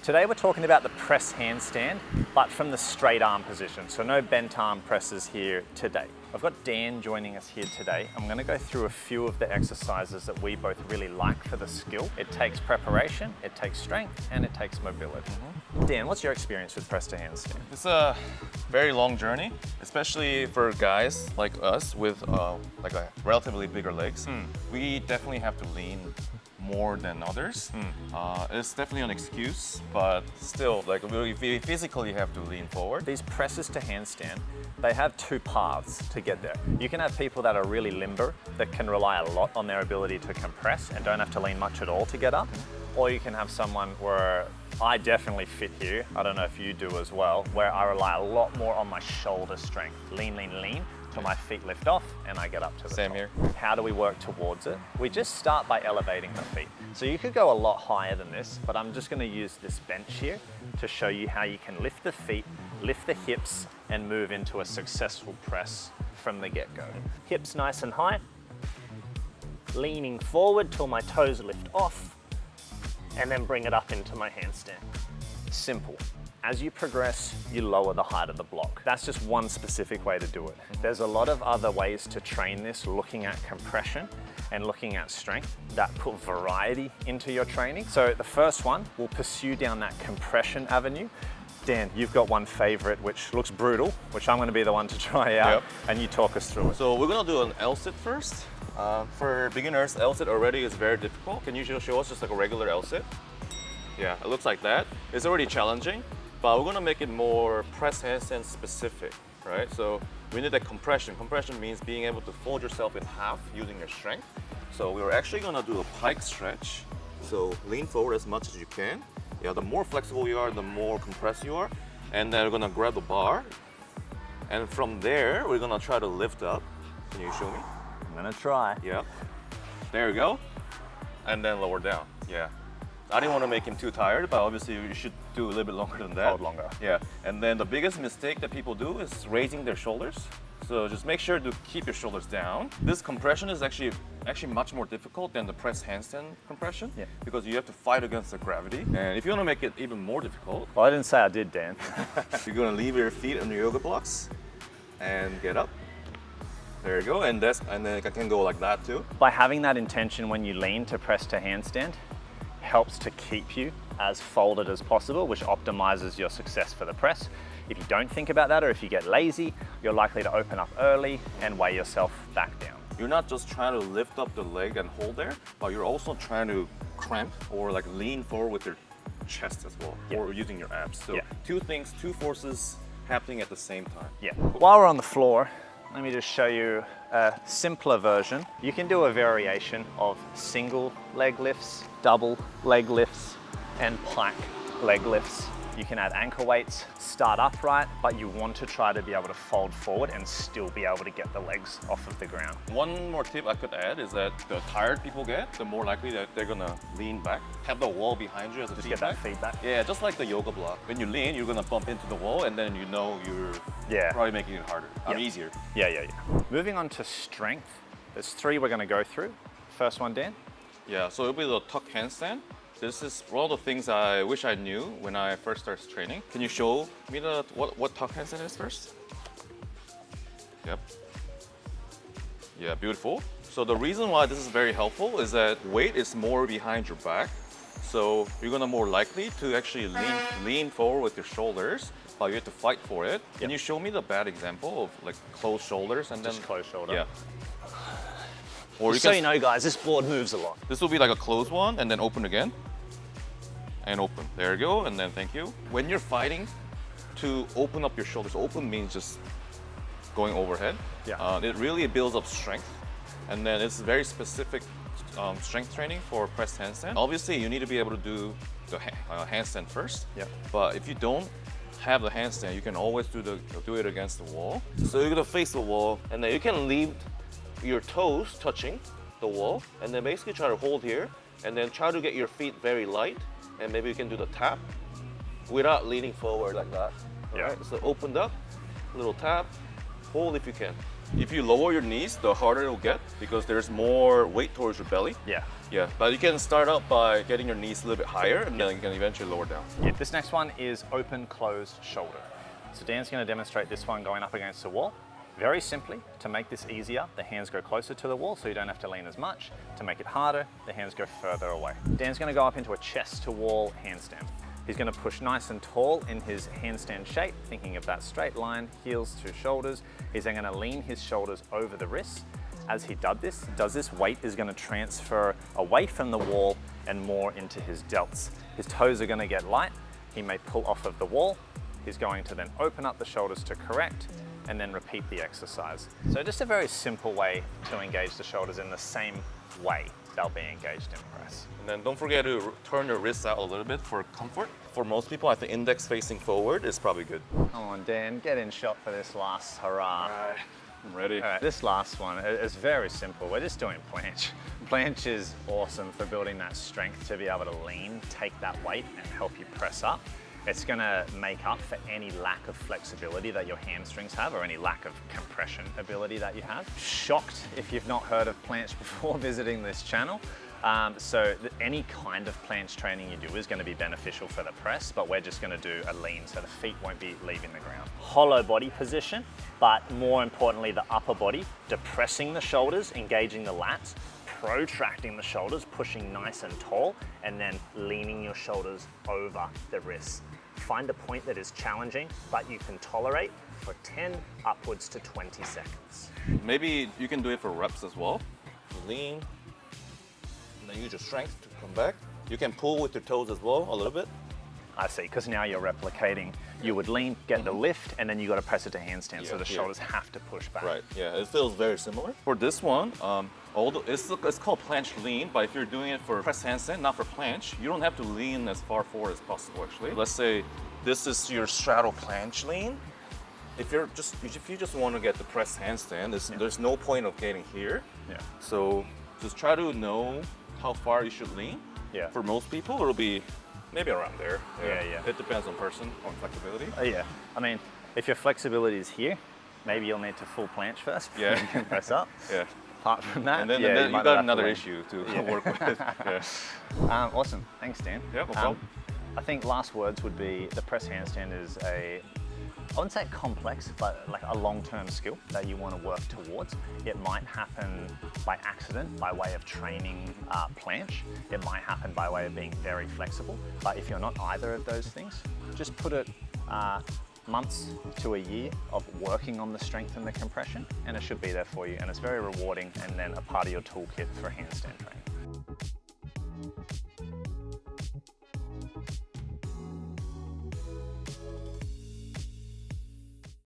Today we're talking about the press handstand, but from the straight arm position. So no bent arm presses here today. I've got Dan joining us here today. I'm going to go through a few of the exercises that we both really like for the skill. It takes preparation, it takes strength, and it takes mobility. Dan, what's your experience with press to handstand? It's a very long journey, especially for guys like us with like a relatively bigger legs. We definitely have to lean more than others. It's definitely an excuse, but still, like we physically have to lean forward. These presses to handstand, they have two paths to get there. You can have people that are really limber, that can rely a lot on their ability to compress and don't have to lean much at all to get up. Or you can have someone where I definitely fit here, I don't know if you do as well, where I rely a lot more on my shoulder strength. Lean, lean, lean, till my feet lift off and I get up to the Same top. here. How do we work towards it? We just start by elevating the feet. So you could go a lot higher than this, but I'm just gonna use this bench here to show you how you can lift the feet, lift the hips, and move into a successful press from the get-go. Hips nice and high, leaning forward till my toes lift off, and then bring it up into my handstand. Simple. As you progress, you lower the height of the block. That's just one specific way to do it. There's a lot of other ways to train this, looking at compression and looking at strength that put variety into your training. So the first one, we'll pursue down that compression avenue. Dan, you've got one favorite which looks brutal, which I'm gonna be the one to try out, and you talk us through it. So we're gonna do an LSIT first. For beginners, LSIT already is very difficult. Can you show us just like a regular LSIT? Yeah, it looks like that. It's already challenging, but we're gonna make it more press handstand specific, right? So we need that compression. Compression means being able to fold yourself in half using your strength. So we're actually gonna do a pike stretch. So lean forward as much as you can. Yeah, the more flexible you are, the more compressed you are. And then we're gonna grab the bar. And from there, we're gonna try to lift up. Can you show me? I'm gonna try. Yeah. There you go. And then lower down. Yeah. I didn't want to make him too tired, but obviously you should do a little bit longer than that. Hold longer. Yeah. And then the biggest mistake that people do is raising their shoulders. So just make sure to keep your shoulders down. This compression is actually much more difficult than the press handstand compression, because you have to fight against the gravity. And if you want to make it even more difficult, Well, I didn't say I did, Dan. you're going to leave your feet on your yoga blocks and get up. There you go. And then I can go like that too. By having that intention when you lean to press to handstand, helps to keep you as folded as possible, which optimizes your success for the press. If you don't think about that, or if you get lazy, you're likely to open up early and weigh yourself back down. You're not just trying to lift up the leg and hold there, but you're also trying to cramp or like lean forward with your chest as well, or using your abs. So two things, two forces happening at the same time. Yeah. While we're on the floor, let me just show you a simpler version. You can do a variation of single leg lifts, double leg lifts, and plank leg lifts. You can add ankle weights, start upright, but you want to try to be able to fold forward and still be able to get the legs off of the ground. One more tip I could add is that the tired people get, the more likely that they're gonna lean back. Have the wall behind you as a Just feedback. get that feedback. Yeah, just like the yoga block. When you lean, you're gonna bump into the wall, and then you know you're probably making it harder, or easier. Yeah. Moving on to strength, there's three we're gonna go through. First one, Dan. Yeah, so it'll be the tuck handstand. This is one of the things I wish I knew when I first started training. Can you show me what tuck handstand is first? Yep. Yeah, beautiful. So the reason why this is very helpful is that weight is more behind your back. So you're gonna more likely to actually lean forward with your shoulders, but you have to fight for it. Can you show me the bad example of like closed shoulders and Just then closed shoulder. Yeah. Or Just so you know, guys, this board moves a lot. This will be like a closed one and then open again. And open. There you go, and then thank you. When you're fighting to open up your shoulders, open means just going overhead. Yeah. It really builds up strength. And then it's very specific strength training for press handstand. Obviously, you need to be able to do the handstand first. Yeah. But if you don't have the handstand, you can always do it against the wall. So you're gonna face the wall, and then you can leave your toes touching the wall, and then basically try to hold here, and then try to get your feet very light, and maybe you can do the tap without leaning forward like that. Yeah. Alright, so opened up, little tap, hold if you can. If you lower your knees, the harder it'll get because there's more weight towards your belly. Yeah. Yeah, but you can start out by getting your knees a little bit higher and then you can eventually lower down. Yeah. This next one is open, closed shoulder. So Dan's going to demonstrate this one going up against the wall. Very simply, to make this easier, the hands go closer to the wall so you don't have to lean as much. To make it harder, the hands go further away. Dan's going to go up into a chest to wall handstand. He's going to push nice and tall in his handstand shape, thinking of that straight line, heels to shoulders. He's then going to lean his shoulders over the wrists. As he does this, weight is going to transfer away from the wall and more into his delts. His toes are going to get light. He may pull off of the wall. He's going to then open up the shoulders to correct and then repeat the exercise. So just a very simple way to engage the shoulders in the same way they'll be engaged in press. And then don't forget to turn your wrists out a little bit for comfort. For most people, I think index facing forward is probably good. Come on, Dan, get in shot for this last hurrah. All right, I'm ready. All right, this last one is very simple. We're just doing planche. Planche is awesome for building that strength to be able to lean, take that weight and help you press up. It's gonna make up for any lack of flexibility that your hamstrings have or any lack of compression ability that you have. Shocked if you've not heard of planche before visiting this channel. Any kind of planche training you do is gonna be beneficial for the press, but we're just gonna do a lean so the feet won't be leaving the ground. Hollow body position, but more importantly, the upper body, depressing the shoulders, engaging the lats, protracting the shoulders, pushing nice and tall, and then leaning your shoulders over the wrists. Find a point that is challenging, but you can tolerate for 10 upwards to 20 seconds. Maybe you can do it for reps as well. Lean, and then use your strength to come back. You can pull with your toes as well, a little bit. I see, because now you're replicating. You would lean, get the lift, and then you got to press it to handstand, so the shoulders have to push back. Right, yeah, it feels very similar. For this one, although it's called planche lean, but if you're doing it for press handstand, not for planche, you don't have to lean as far forward as possible actually. Let's say this is your straddle planche lean. If you just want to get the press handstand, there's no point of getting here. Yeah. So just try to know how far you should lean. Yeah. For most people, it'll be maybe around there. Yeah. It depends on person, on flexibility. Yeah. I mean, if your flexibility is here, maybe you'll need to full planche first before you can press up. Yeah. Apart from that, And then, you you might got not another have to issue to work with. Yeah. Awesome. Thanks, Dan. Yeah, no problem. I think last words would be the press handstand is I wouldn't say complex, but like a long-term skill that you want to work towards. It might happen by accident, by way of training planche. It might happen by way of being very flexible. But if you're not either of those things, just put it months to a year of working on the strength and the compression, and it should be there for you. And it's very rewarding, and then a part of your toolkit for handstand training.